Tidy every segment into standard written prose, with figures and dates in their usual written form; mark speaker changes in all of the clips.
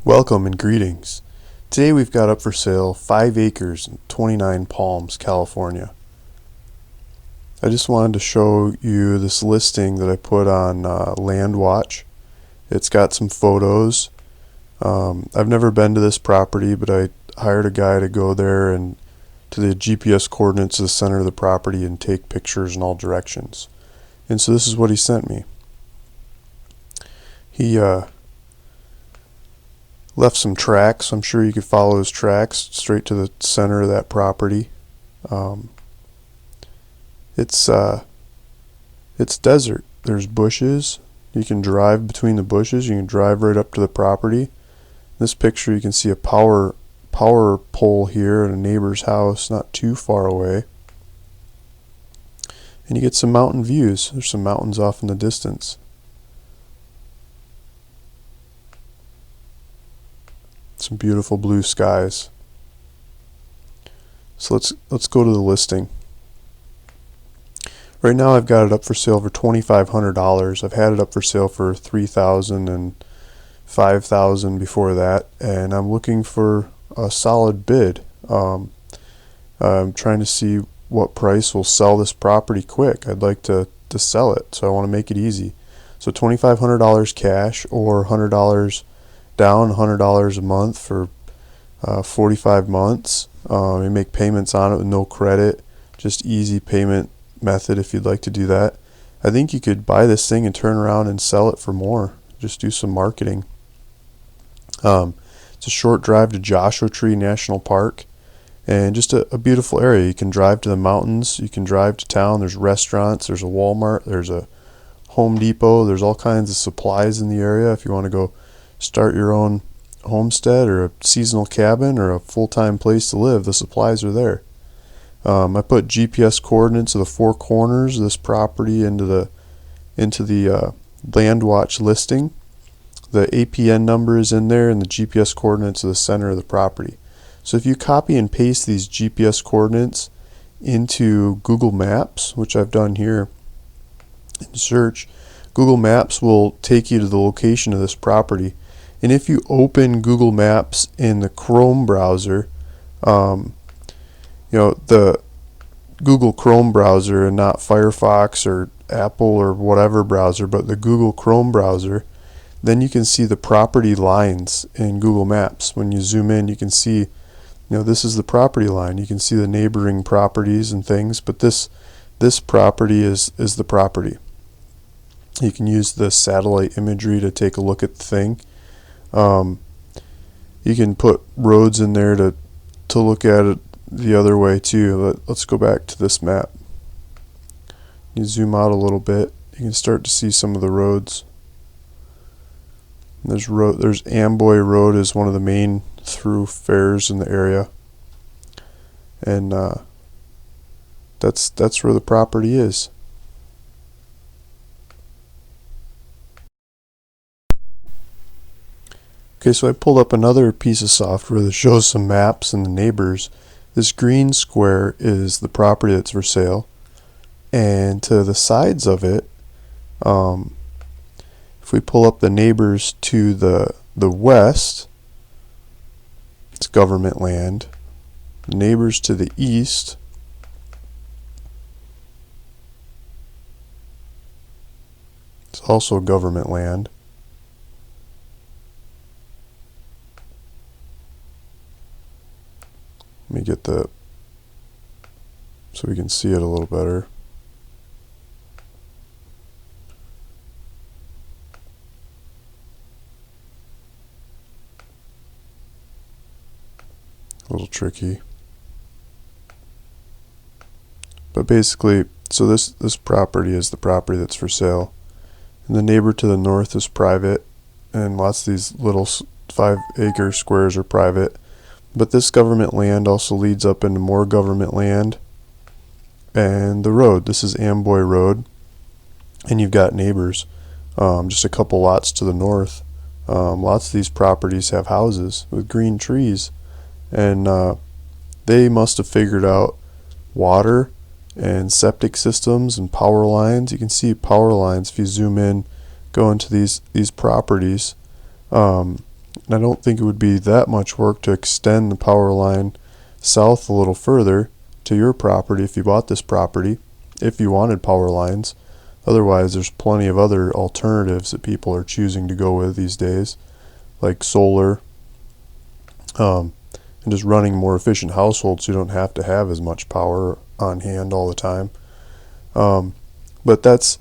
Speaker 1: Welcome and greetings. Today we've got up for sale 5 acres in 29 Palms, California. I just wanted to show you this listing that I put on Land Watch. It's got some photos. I've never been to this property, but I hired a guy to go there and to the GPS coordinates of the center of the property and take pictures in all directions. And so this is what he sent me. He left some tracks. I'm sure you could follow his tracks straight to the center of that property. It's desert. There's bushes. You can drive between the bushes. You can drive right up to the property. In this picture, you can see a power pole here at a neighbor's house not too far away. And you get some mountain views. There's some mountains off in the distance. Some beautiful blue skies. So let's go to the listing. Right now I've got it up for sale for $2,500. I've had it up for sale for $3,000 and $5,000 before that, and I'm looking for a solid bid. I'm trying to see what price will sell this property quick. I'd like to sell it, so I want to make it easy. So $2,500 cash or $100 down, $100 a month for 45 months. You make payments on it with no credit, just easy payment method if you'd like to do that. I think you could buy this thing and turn around and sell it for more. Just do some marketing. It's a short drive to Joshua Tree National Park, and just a beautiful area. You can drive to the mountains, you can drive to town. There's restaurants, there's a Walmart, there's a Home Depot, there's all kinds of supplies in the area if you want to go start your own homestead or a seasonal cabin or a full-time place to live. The supplies are there. I put GPS coordinates of the four corners of this property into the Land Watch listing. The APN number is in there and the GPS coordinates of the center of the property. So if you copy and paste these GPS coordinates into Google Maps, which I've done here in search, Google Maps will take you to the location of this property. And if you open Google Maps in the Chrome browser, the Google Chrome browser and not Firefox or Apple or whatever browser, but the Google Chrome browser, then you can see the property lines in Google Maps. When you zoom in, you can see, this is the property line. You can see the neighboring properties and things, but this property is the property. You can use the satellite imagery to take a look at the thing. You can put roads in there to look at it the other way too. Let's go back to this map. You zoom out a little bit, you can start to see some of the roads. There's Amboy Road is one of the main thoroughfares in the area, and that's where the property is. Okay, so I pulled up another piece of software that shows some maps and the neighbors. This green square is the property that's for sale, and to the sides of it, if we pull up the neighbors to the west, it's government land. The neighbors to the east, it's also government land. Let me get so we can see it a little better. A little tricky. But basically, so this property is the property that's for sale. And the neighbor to the north is private, and lots of these little 5-acre squares are private. But this government land also leads up into more government land. And the road, this is Amboy Road, and you've got neighbors just a couple lots to the north. Lots of these properties have houses with green trees, and they must have figured out water and septic systems and power lines. You can see power lines if you zoom in, go into these properties. And I don't think it would be that much work to extend the power line south a little further to your property if you bought this property, if you wanted power lines. Otherwise, there's plenty of other alternatives that people are choosing to go with these days, like solar, and just running more efficient households so you don't have to have as much power on hand all the time. But that's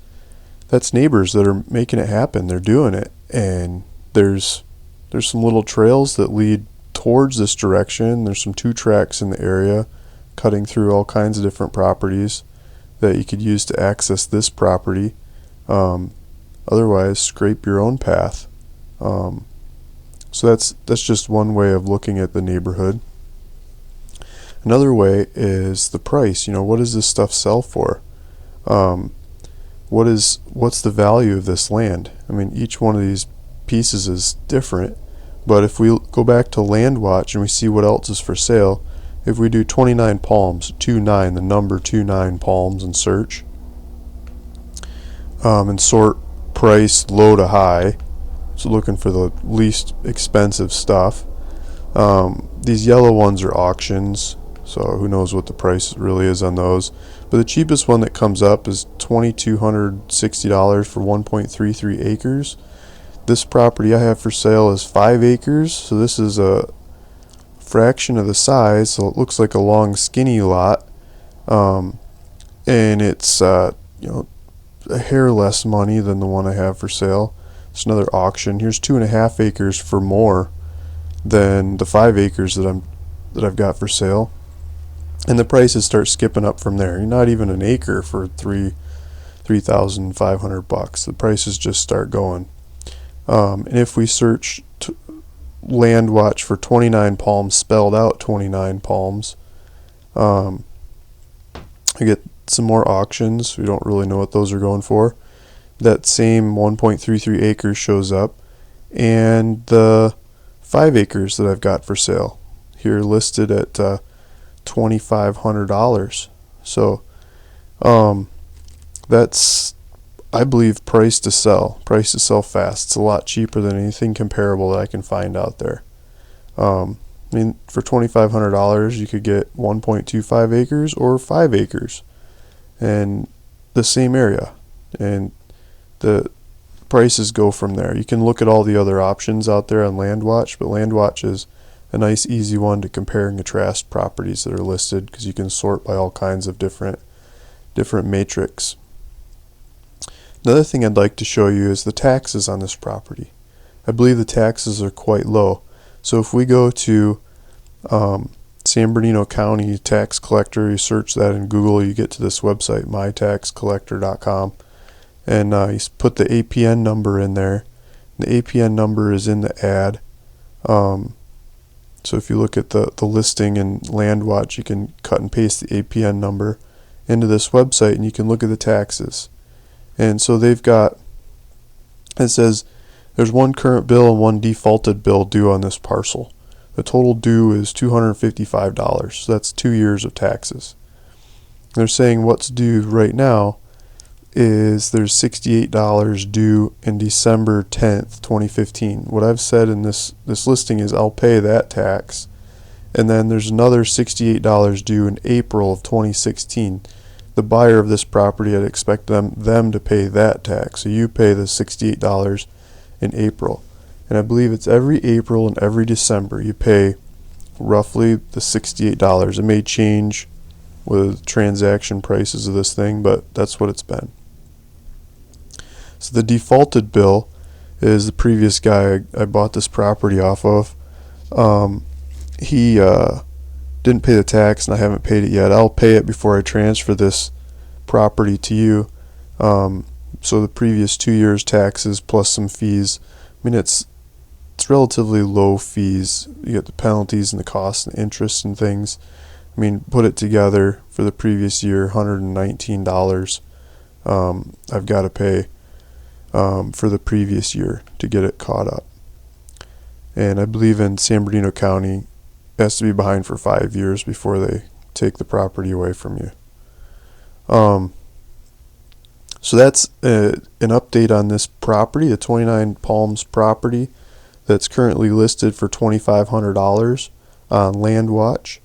Speaker 1: neighbors that are making it happen. They're doing it, and there's some little trails that lead towards this direction. There's some 2-tracks in the area cutting through all kinds of different properties that you could use to access this property. Otherwise, scrape your own path. So that's just one way of looking at the neighborhood. Another way is the price. What does this stuff sell for? What's the value of this land? I mean, each one of these pieces is different, but if we go back to Land Watch and we see what else is for sale, if we do 29 palms, 29, the number 29 palms, and search, and sort price low to high, so looking for the least expensive stuff. These yellow ones are auctions, so who knows what the price really is on those. But the cheapest one that comes up is $2,260 for 1.33 acres. This property I have for sale is 5 acres, so this is a fraction of the size, so it looks like a long skinny lot, and it's a hair less money than the one I have for sale. It's another auction. Here's 2.5 acres for more than the 5 acres that I've got for sale, and the prices start skipping up from there. You're not even an acre for $3,500. The prices just start going. And if we search Land Watch for 29 palms, spelled out 29 palms, I get some more auctions. We don't really know what those are going for. That same 1.33 acres shows up, and the 5 acres that I've got for sale here listed at $2,500. So that's, I believe, price to sell fast. It's a lot cheaper than anything comparable that I can find out there. I mean, for $2,500 you could get 1.25 acres or 5 acres and the same area, and the prices go from there. You can look at all the other options out there on Land Watch, but Land Watch is a nice easy one to compare and contrast properties that are listed, because you can sort by all kinds of different matrix. Another thing I'd like to show you is the taxes on this property. I believe the taxes are quite low. So if we go to San Bernardino County tax collector, you search that in Google, you get to this website, mytaxcollector.com, and you put the APN number in there. The APN number is in the ad. So if you look at the listing in Land Watch, you can cut and paste the APN number into this website, and you can look at the taxes. And so they've got, it says there's one current bill and one defaulted bill due on this parcel. The total due is $255, so that's 2 years of taxes. They're saying what's due right now is there's $68 due in December 10th, 2015. What I've said in this listing is I'll pay that tax, and then there's another $68 due in April of 2016. The buyer of this property, I'd expect them to pay that tax. So you pay the $68 in April. And I believe it's every April and every December you pay roughly the $68. It may change with transaction prices of this thing, but that's what it's been. So the defaulted bill is the previous guy I bought this property off of. He didn't pay the tax, and I haven't paid it yet. I'll pay it before I transfer this property to you. So the previous 2 years taxes plus some fees. I mean, it's relatively low fees. You get the penalties and the costs and interest and things. I mean, put it together for the previous year, $119 I've got to pay for the previous year to get it caught up. And I believe in San Bernardino County, it has to be behind for 5 years before they take the property away from you. So that's an update on this property, the 29 Palms property that's currently listed for $2,500 on LandWatch.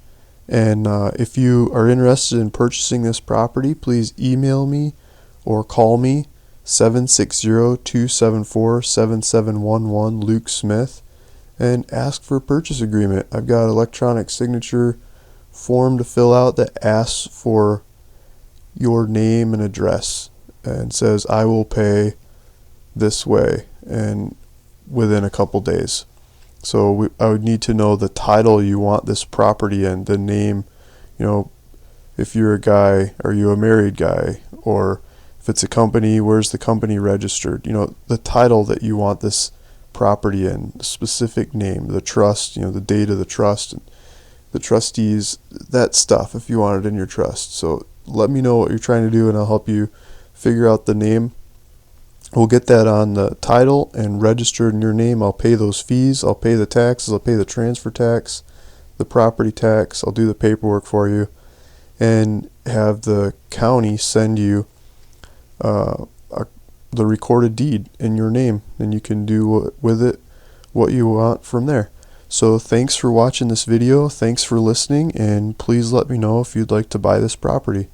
Speaker 1: And if you are interested in purchasing this property, please email me or call me 760-274-7711 Luke Smith and ask for a purchase agreement. I've got an electronic signature form to fill out that asks for your name and address and says I will pay this way and within a couple days. So I would need to know the title you want this property in, the name, if you're a guy, are you a married guy, or if it's a company, where's the company registered, the title that you want this property in, the specific name, the trust, the date of the trust, and the trustees, that stuff, if you want it in your trust. So let me know what you're trying to do and I'll help you figure out the name. We'll get that on the title and registered in your name. I'll pay those fees. I'll pay the taxes. I'll pay the transfer tax, the property tax. I'll do the paperwork for you and have the county send you the recorded deed in your name, and you can do with it what you want from there. So thanks for watching this video. Thanks for listening, and please let me know if you'd like to buy this property.